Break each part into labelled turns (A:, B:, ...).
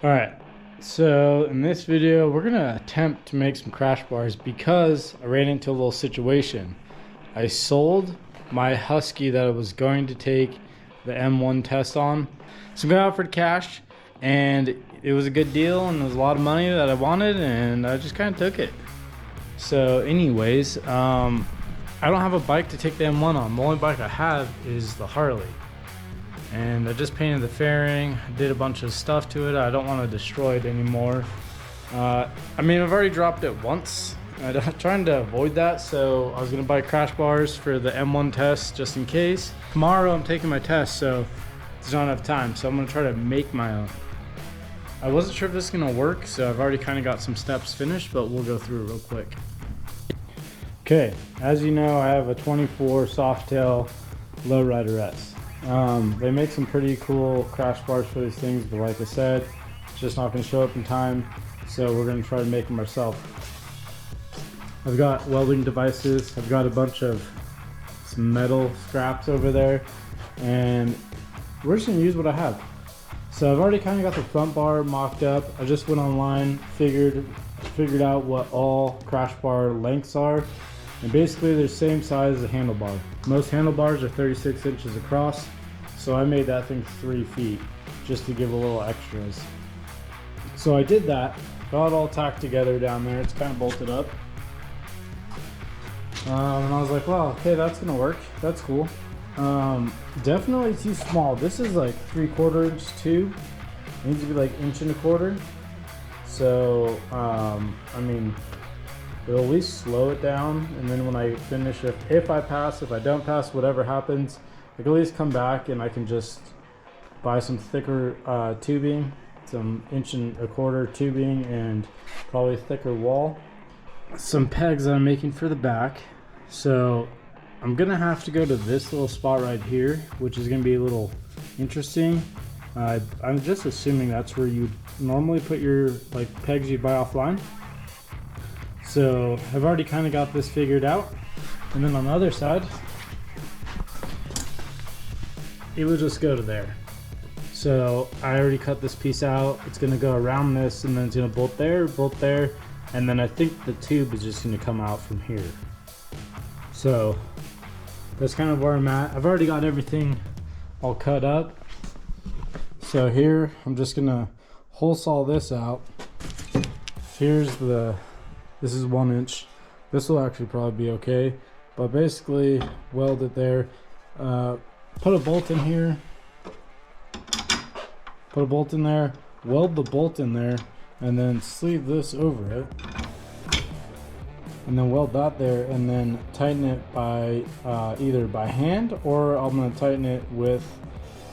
A: Alright, so in this video we're gonna attempt to make some crash bars because I ran into a little situation. I sold my Husky that I was going to take the M1 test on. Some guy offered cash and it was a good deal and it was a lot of money that I wanted and I just kind of took it. So anyways, I don't have a bike to take the M1 on. The only bike I have is the Harley. And I just painted the fairing, did a bunch of stuff to it. I don't want to destroy it anymore. I mean, I've already dropped it once. I'm trying to avoid that, so I was gonna buy crash bars for the M1 test just in case. Tomorrow I'm taking my test, so there's not enough time, so I'm gonna try to make my own. I wasn't sure if this is gonna work, so I've already kind of got some steps finished, but we'll go through it real quick. Okay, as you know, I have a 24 Softail Lowrider S. They make some pretty cool crash bars for these things, but like I said, it's just not going to show up in time, so we're going to try to make them ourselves. I've got welding devices, I've got a bunch of some metal straps over there, and we're just going to use what I have. So I've already kind of got the front bar mocked up. I just went online, figured out what all crash bar lengths are, and basically they're the same size as a handlebar. Most handlebars are 36 inches across, so I made that thing 3 feet just to give a little extras. So I did that, got it all tacked together down there. It's kind of bolted up. And I was like, well, okay, that's gonna work. That's cool. Definitely too small. This is like 3/4 inch tube. It needs to be like 1.25 inches. So, I mean, it'll at least slow it down, and then when I finish, if I pass, if I don't pass, whatever happens, I can at least come back and I can just buy some thicker tubing, some 1.25 inch tubing, and probably thicker wall. Some pegs that I'm making for the back. So I'm gonna have to go to this little spot right here, which is gonna be a little interesting. I'm just assuming that's where you normally put your like pegs you buy offline. So I've already kind of got this figured out, and then on the other side it would just go to there. So I already cut this piece out. It's gonna go around this, and then it's gonna bolt there, and then I think the tube is just gonna come out from here. So that's kind of where I'm at. I've already got everything all cut up. So here I'm just gonna hole saw this out. This is 1 inch. This will actually probably be okay, but basically weld it there. Put a bolt in here, put a bolt in there, weld the bolt in there, and then sleeve this over it, and then weld that there, and then tighten it by either by hand, or I'm going to tighten it with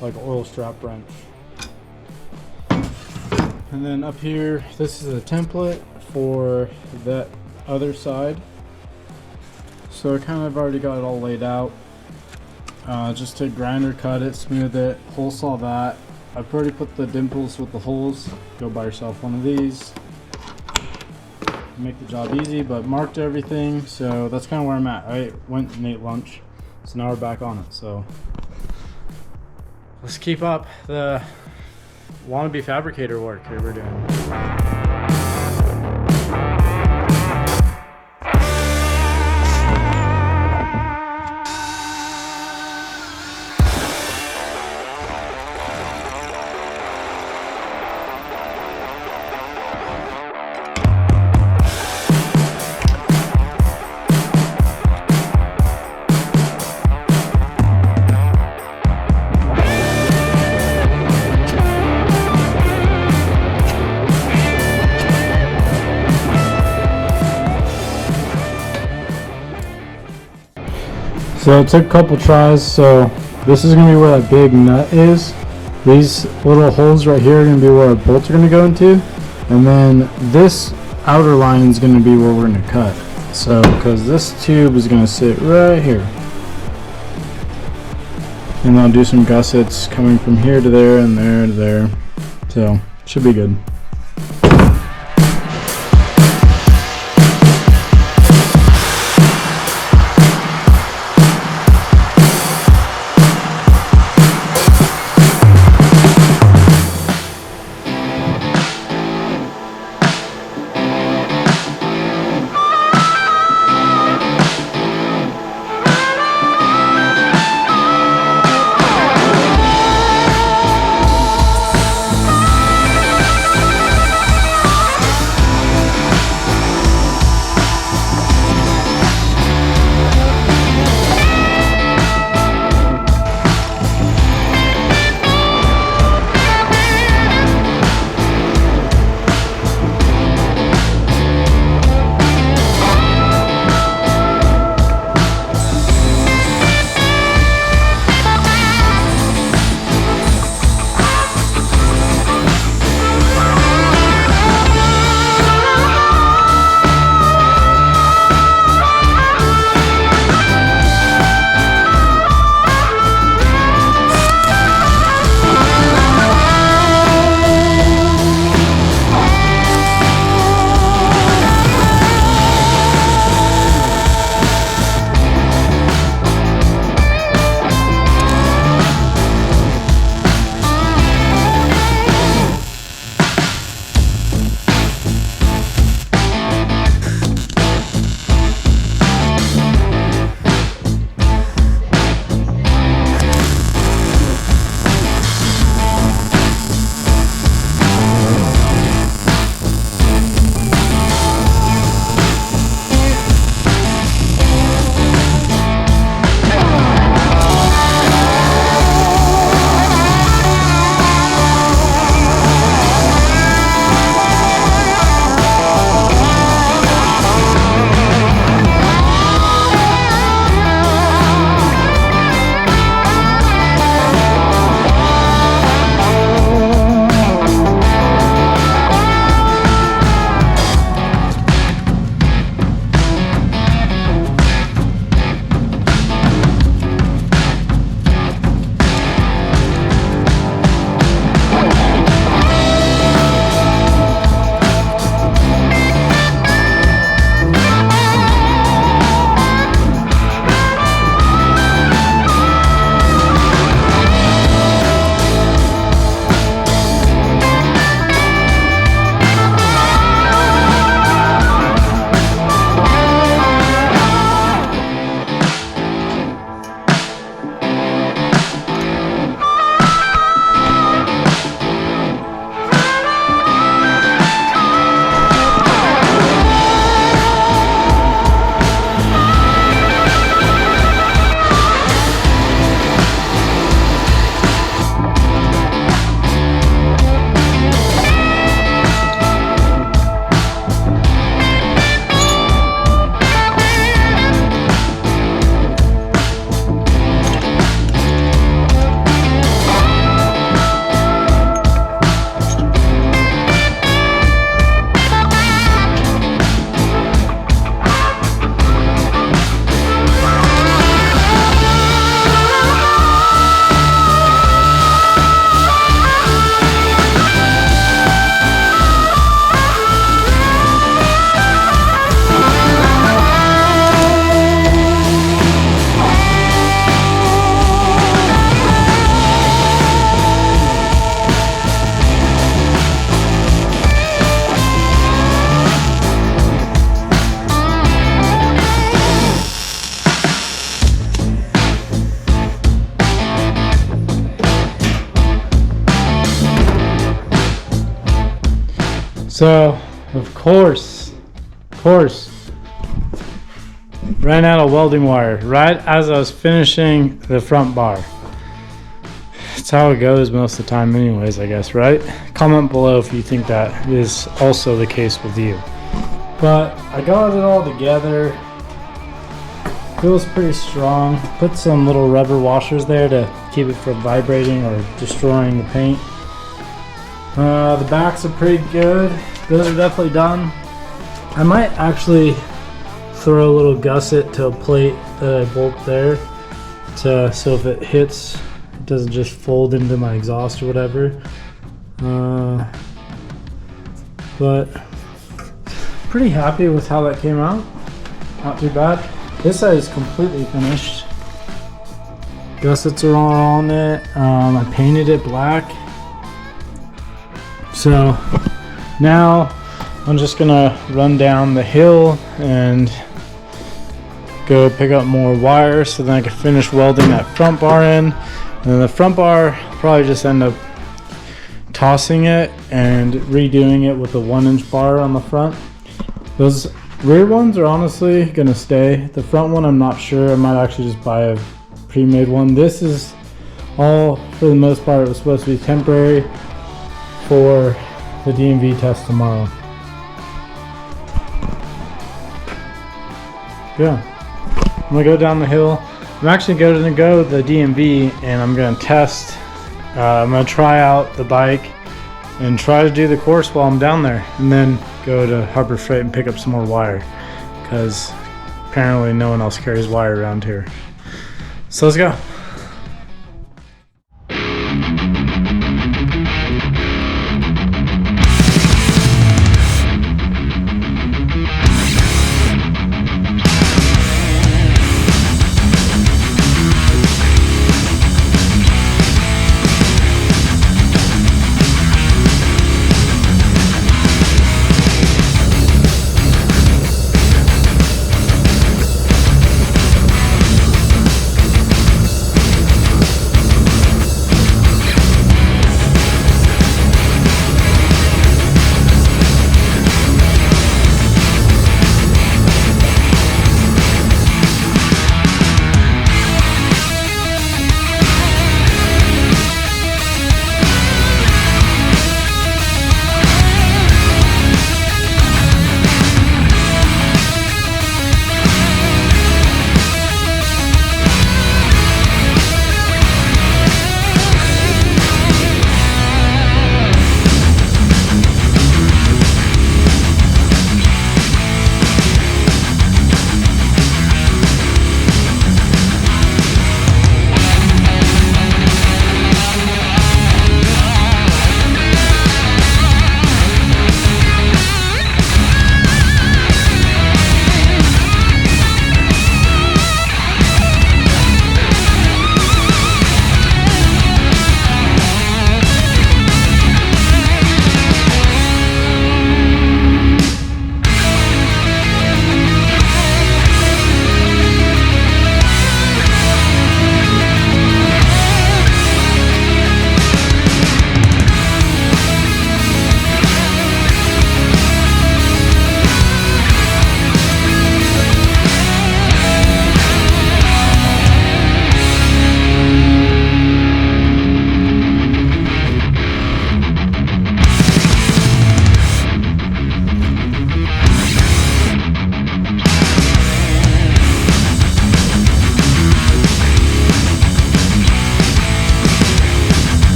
A: like an oil strap wrench. And then up here, this is a template for that other side. So I kind of already got it all laid out. Just to grinder cut it, smooth it, hole saw that. I've already put the dimples with the holes. Go buy yourself one of these. Make the job easy, but marked everything. So that's kind of where I'm at. I went and ate lunch, so now we're back on it. So let's keep up the wannabe fabricator work here we're doing. So it took a couple tries. So this is gonna be where that big nut is. These little holes right here are gonna be where our bolts are gonna go into, and then this outer line is gonna be where we're gonna cut. So because this tube is gonna sit right here, and I'll do some gussets coming from here to there and there to there. So should be good. So, of course, ran out of welding wire right as I was finishing the front bar. That's how it goes most of the time anyways, I guess, right? Comment below if you think that is also the case with you. But I got it all together. Feels pretty strong. Put some little rubber washers there to keep it from vibrating or destroying the paint. The backs are pretty good. Those are definitely done. I might actually throw a little gusset to a plate that I bolted there, so if it hits, it doesn't just fold into my exhaust or whatever. But pretty happy with how that came out. Not too bad. This side is completely finished. Gussets are all on it. I painted it black. So now I'm just gonna run down the hill and go pick up more wire so then I can finish welding that front bar in. And then the front bar, probably just end up tossing it and redoing it with a 1-inch bar on the front. Those rear ones are honestly gonna stay. The front one, I'm not sure. I might actually just buy a pre-made one. This is all, for the most part, it was supposed to be temporary for the DMV test tomorrow. Yeah, I'm gonna go down the hill. I'm actually going to go to the DMV and I'm gonna test. I'm gonna try out the bike and try to do the course while I'm down there, and then go to Harbor Freight and pick up some more wire, because apparently no one else carries wire around here. So let's go.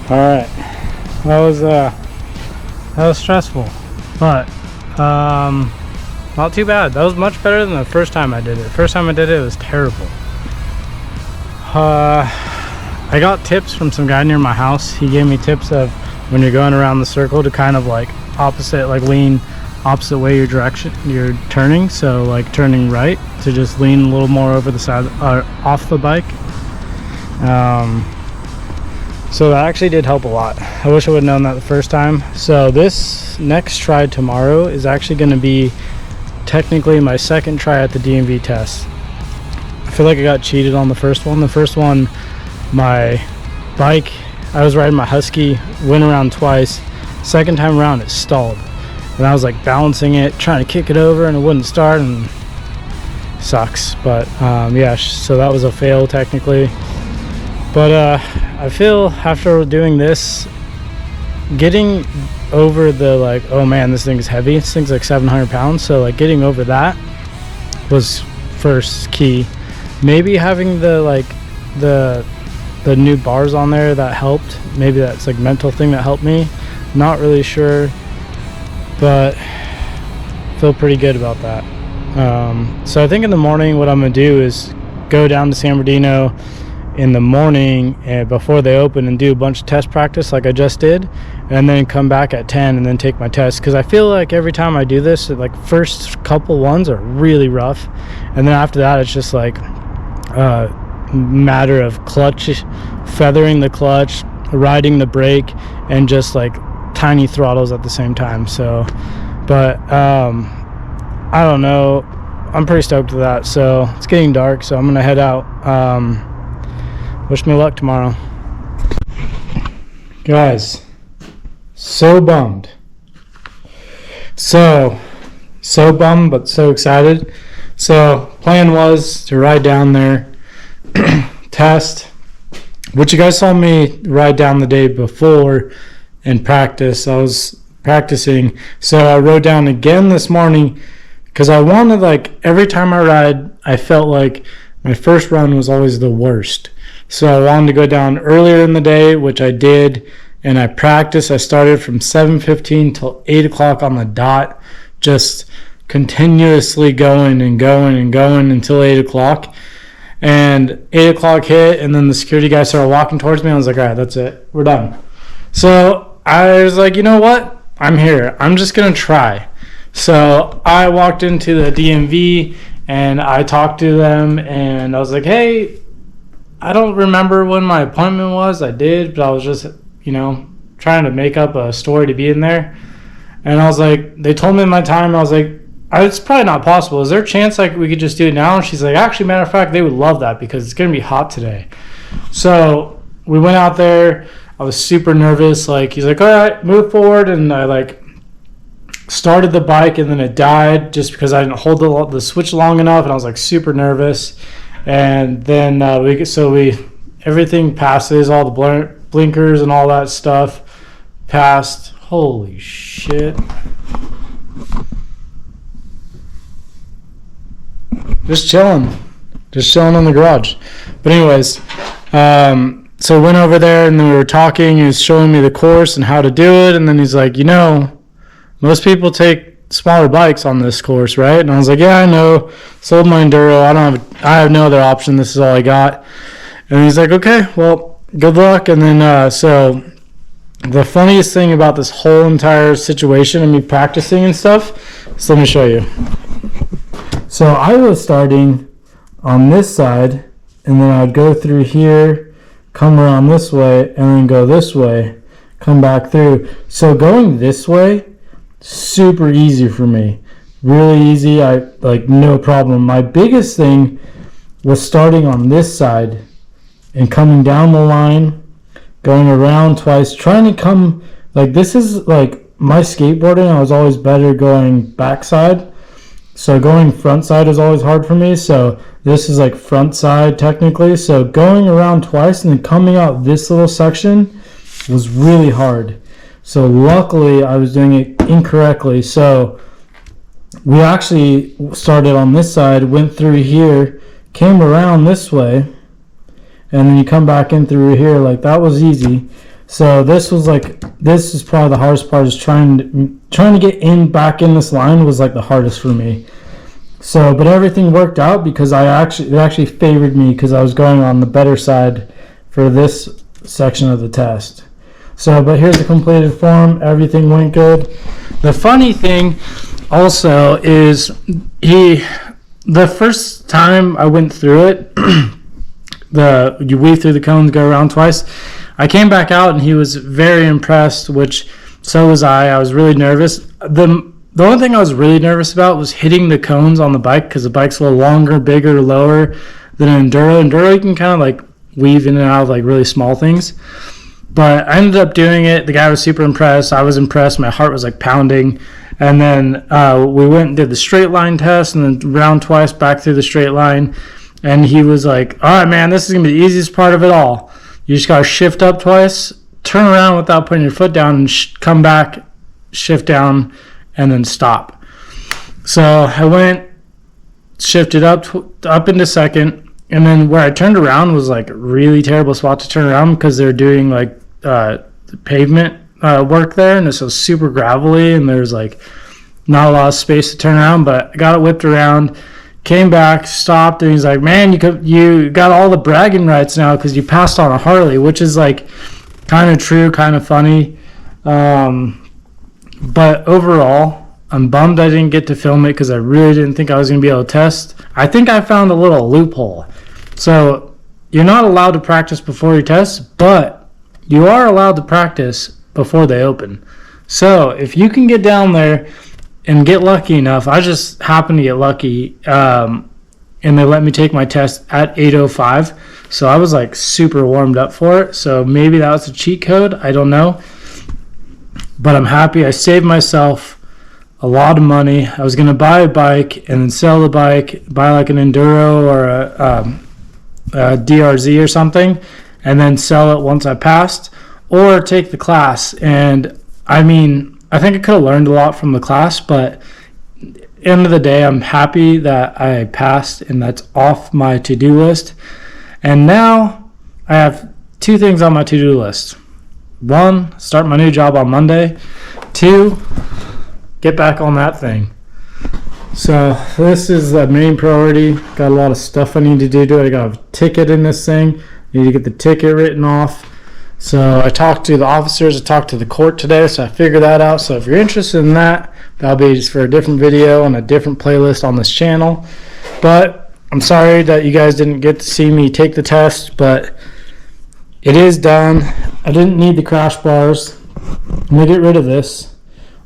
A: All right, that was stressful, but not too bad. That was much better than the first time I did it. First time I did it, it was terrible. I got tips from some guy near my house. He gave me tips of when you're going around the circle to kind of like opposite, like lean opposite way your direction you're turning. So like turning right, to just lean a little more over the side, off the bike. So that actually did help a lot. I wish I would have known that the first time. So this next try tomorrow is actually going to be technically my second try at the DMV test. I feel like I got cheated on the first one. The first one, my bike, I was riding my Husky, went around twice. Second time around, it stalled. And I was like balancing it, trying to kick it over, and it wouldn't start, and sucks. But yeah, so that was a fail technically. But I feel after doing this, getting over the like, oh man, this thing is heavy. This thing's like 700 pounds. So like getting over that was first key. Maybe having the like the new bars on there that helped. Maybe that's like mental thing that helped me. Not really sure, but feel pretty good about that. So I think in the morning what I'm gonna do is go down to San Bernardino in the morning before they open and do a bunch of test practice like I just did, and then come back at 10 and then take my test, because I feel like every time I do this, like first couple ones are really rough, and then after that it's just like matter of clutch, feathering the clutch, riding the brake, and just like tiny throttles at the same time. So but I don't know, I'm pretty stoked with that. So it's getting dark, so I'm gonna head out. Wish me luck tomorrow. Guys, so bummed. So bummed, but so excited. So plan was to ride down there, test, which you guys saw me ride down the day before and practice. I was practicing. So I rode down again this morning because I wanted, like, every time I ride, I felt like my first run was always the worst. So I wanted to go down earlier in the day, which I did, and I practiced. I started from 7:15 till 8 o'clock on the dot, just continuously going until 8 o'clock. And 8 o'clock hit, and then the security guy started walking towards me. I was like, all right, that's it. We're done. So I was like, you know what? I'm here. I'm just going to try. So I walked into the DMV, and I talked to them, and I was like, hey, I don't remember when my appointment was. I did, but I was just, trying to make up a story to be in there. And I was like, they told me my time. I was like, it's probably not possible. Is there a chance like we could just do it now? And she's like, actually, matter of fact, they would love that because it's going to be hot today. So we went out there. I was super nervous. Like, he's like, all right, move forward. And I like started the bike, and then it died just because I didn't hold the switch long enough. And I was like super nervous. And then everything passes, all the blinkers and all that stuff passed. Holy shit. Just chilling in the garage. But anyways, so I went over there, and then we were talking. He was showing me the course and how to do it. And then he's like, most people take smaller bikes on this course, right? And I was like, yeah, I know. Sold my Enduro. I have no other option. This is all I got. And he's like, okay, well, good luck. And then so the funniest thing about this whole entire situation and me practicing and stuff, so let me show you. So I was starting on this side, and then I'd go through here, come around this way, and then go this way, come back through. So going this way, super easy for me. Really easy. I like no problem. My biggest thing was starting on this side and coming down the line, going around twice, trying to come like this is like my skateboarding. I was always better going backside. So going front side is always hard for me. So this is like front side technically. So going around twice and then coming out this little section was really hard. So luckily I was doing it incorrectly. So we actually started on this side, went through here, came around this way, and then you come back in through here. Like that was easy. So this is probably the hardest part, is trying to get back in this line was like the hardest for me. So, but everything worked out because it actually favored me because I was going on the better side for this section of the test. So, but here's the completed form. Everything went good. The funny thing also is the first time I went through it, you weave through the cones, go around twice. I came back out and he was very impressed, which so was I. I was really nervous. The only thing I was really nervous about was hitting the cones on the bike, because the bike's a little longer, bigger, lower than an Enduro. Enduro, you can kind of like weave in and out of like really small things. But I ended up doing it. The guy was super impressed. I was impressed. My heart was like pounding. And then we went and did the straight line test, and then round twice back through the straight line. And he was like, all right, man, this is going to be the easiest part of it all. You just got to shift up twice, turn around without putting your foot down, and come back, shift down, and then stop. So I went, shifted up into second, and then where I turned around was like a really terrible spot to turn around, because they're doing like the pavement work there, and it's so super gravelly, and there's like not a lot of space to turn around. But I got it whipped around, came back, stopped, and he's like, man, you got all the bragging rights now because you passed on a Harley, which is like kind of true, kind of funny. But overall, I'm bummed I didn't get to film it, because I really didn't think I was going to be able to test. I think I found a little loophole. So you're not allowed to practice before you test, but you are allowed to practice before they open. So if you can get down there and get lucky enough, I just happened to get lucky, and they let me take my test at 8:05. So I was like super warmed up for it. So maybe that was a cheat code. I don't know. But I'm happy. I saved myself a lot of money. I was going to buy a bike and then sell the bike, buy like an Enduro or a DRZ or something, and then sell it once I passed, or take the class. And I mean, I think I could have learned a lot from the class, but end of the day, I'm happy that I passed, and that's off my to-do list. And now I have 2 things on my to-do list. 1, start my new job on Monday. 2, get back on that thing. So this is the main priority. Got a lot of stuff I need to do to it. I got a ticket in this thing. Need to get the ticket written off. So I talked to the officers. I talked to the court today, so I figured that out. So if you're interested in that, that'll be just for a different video on a different playlist on this channel. But I'm sorry that you guys didn't get to see me take the test, but it is done. I didn't need the crash bars. I'm going to get rid of this.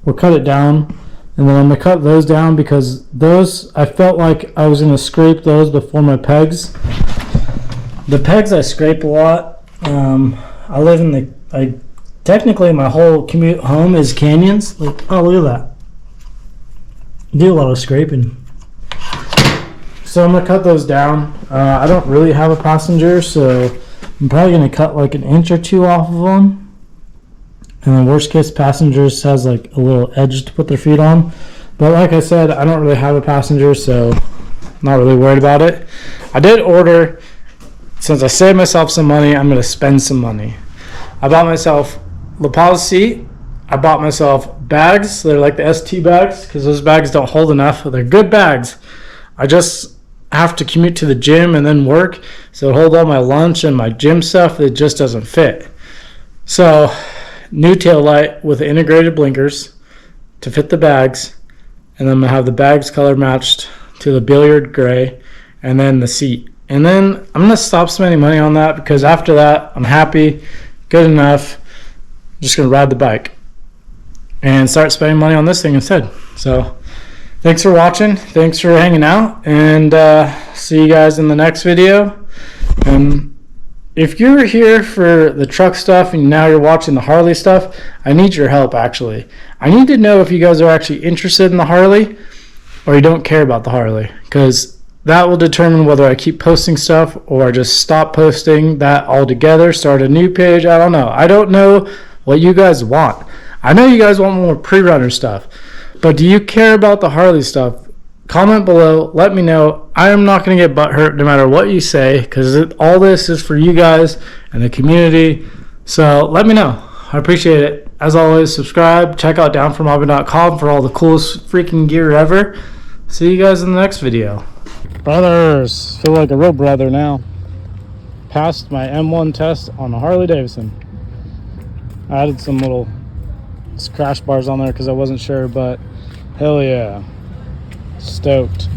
A: We'll cut it down. And then I'm going to cut those down, because those, I felt like I was going to scrape those before my pegs. The pegs I scrape a lot. I live in technically my whole commute home is canyons. Like, oh, look at that. I do a lot of scraping. So I'm going to cut those down. I don't really have a passenger, so I'm probably going to cut like an inch or 2 off of them. And then worst case, passengers has like a little edge to put their feet on. But like I said, I don't really have a passenger, so I'm not really worried about it. I did order, since I saved myself some money, I'm going to spend some money. I bought myself lapel seat. I bought myself bags. They're like the ST bags, because those bags don't hold enough. They're good bags. I just have to commute to the gym and then work, so it hold all my lunch and my gym stuff. It just doesn't fit. So new tail light with integrated blinkers to fit the bags, and then I'm going to have the bags color matched to the billiard gray, and then the seat. And then I'm going to stop spending money on that, because after that, I'm happy, good enough. I'm just going to ride the bike and start spending money on this thing instead. So thanks for watching. Thanks for hanging out, and see you guys in the next video. And if you're here for the truck stuff and now you're watching the Harley stuff, I need your help, actually. I need to know if you guys are actually interested in the Harley or you don't care about the Harley, because that will determine whether I keep posting stuff or just stop posting that altogether, start a new page. I don't know. I don't know what you guys want. I know you guys want more pre-runner stuff, but do you care about the Harley stuff? Comment below, let me know. I am not going to get butthurt no matter what you say, because all this is for you guys and the community. So let me know. I appreciate it. As always, subscribe. Check out downformobbing.com for all the coolest freaking gear ever. See you guys in the next video. Brothers, feel like a real brother now. Passed my M1 test on a Harley Davidson. I added some little crash bars on there because I wasn't sure, but hell yeah. Stoked.